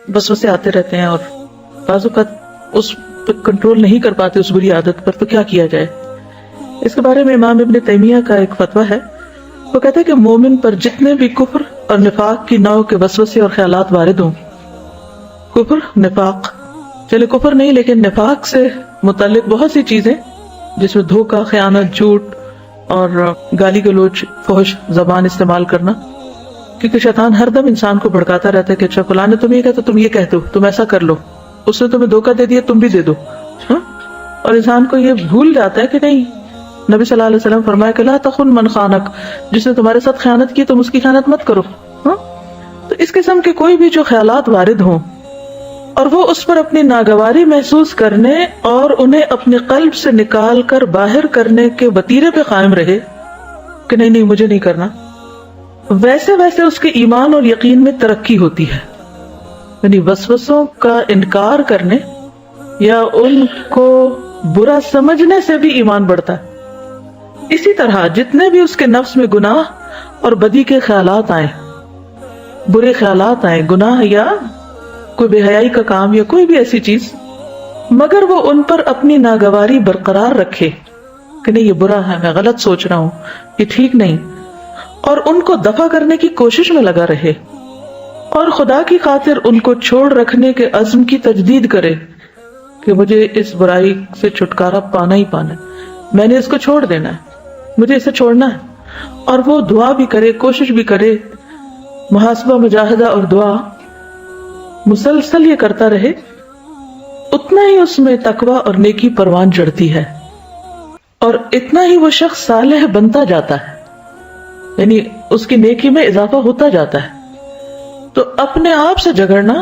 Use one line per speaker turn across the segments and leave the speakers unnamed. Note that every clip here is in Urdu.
وسوسے آتے رہتے ہیں اور بعض اوقات اس پہ کنٹرول نہیں کر پاتے اس بری عادت پر، تو کیا کیا جائے؟ اس کے بارے میں امام ابن تیمیہ کا ایک فتویٰ ہے. وہ کہتے ہیں کہ مومن پر جتنے بھی کفر اور نفاق کی نوع کے وسوسے اور خیالات وارد ہوں، کفر نفاق، چلے کفر نہیں لیکن نفاق سے متعلق بہت سی چیزیں جس میں دھوکہ، خیانت، جھوٹ اور گالی گلوچ، فحش زبان استعمال کرنا، کیونکہ شیطان ہر دم انسان کو بھڑکاتا رہتا ہے کہ اچھا فلاں نے تم یہ کہا تو تم یہ کہہ دو، تم ایسا کر لو، اس نے تمہیں دھوکہ دے دیا تم بھی دے دو. اور انسان کو یہ بھول جاتا ہے کہ نہیں، نبی صلی اللہ علیہ وسلم فرمایا کہ لا تخن من خانک، جس نے تمہارے ساتھ خیانت کی تم اس کی خیانت مت کرو. تو اس قسم کے کوئی بھی جو خیالات وارد ہوں اور وہ اس پر اپنی ناگواری محسوس کرنے اور انہیں اپنے قلب سے نکال کر باہر کرنے کے وتیرے پہ قائم رہے کہ نہیں نہیں مجھے نہیں کرنا، ویسے ویسے اس کے ایمان اور یقین میں ترقی ہوتی ہے. یعنی وسوسوں کا انکار کرنے یا ان کو برا سمجھنے سے بھی ایمان بڑھتا ہے. اسی طرح جتنے بھی اس کے نفس میں گناہ اور بدی کے خیالات آئیں، برے خیالات آئیں، گناہ یا کوئی بے حیائی کا کام یا کوئی بھی ایسی چیز، مگر وہ ان پر اپنی ناگواری برقرار رکھے کہ نہیں یہ برا ہے، میں غلط سوچ رہا ہوں، یہ ٹھیک نہیں، اور ان کو دفع کرنے کی کوشش میں لگا رہے اور خدا کی خاطر ان کو چھوڑ رکھنے کے عزم کی تجدید کرے کہ مجھے اس برائی سے چھٹکارا پانا ہی پانا ہے، میں نے اس کو چھوڑ دینا ہے، مجھے اسے چھوڑنا ہے. اور وہ دعا بھی کرے، کوشش بھی کرے، محاسبہ، مجاہدہ اور دعا مسلسل یہ کرتا رہے، اتنا ہی اس میں تقویٰ اور نیکی پروان چڑھتی ہے اور اتنا ہی وہ شخص صالح بنتا جاتا ہے، یعنی اس کی نیکی میں اضافہ ہوتا جاتا ہے. تو اپنے آپ سے جھگڑنا،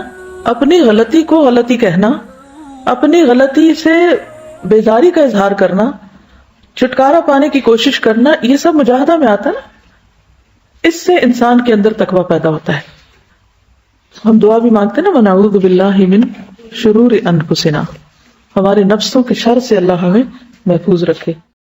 اپنی غلطی کو غلطی کہنا، اپنی غلطی سے بیزاری کا اظہار کرنا، چھٹکارا پانے کی کوشش کرنا، یہ سب مجاہدہ میں آتا ہے نا. اس سے انسان کے اندر تقویٰ پیدا ہوتا ہے. ہم دعا بھی مانگتے ہیں نا، وَنَعُوذُ بِاللَّهِ مِن شُرُورِ أَنفُسِنَا، ہمارے نفسوں کے شر سے اللہ ہمیں محفوظ رکھے.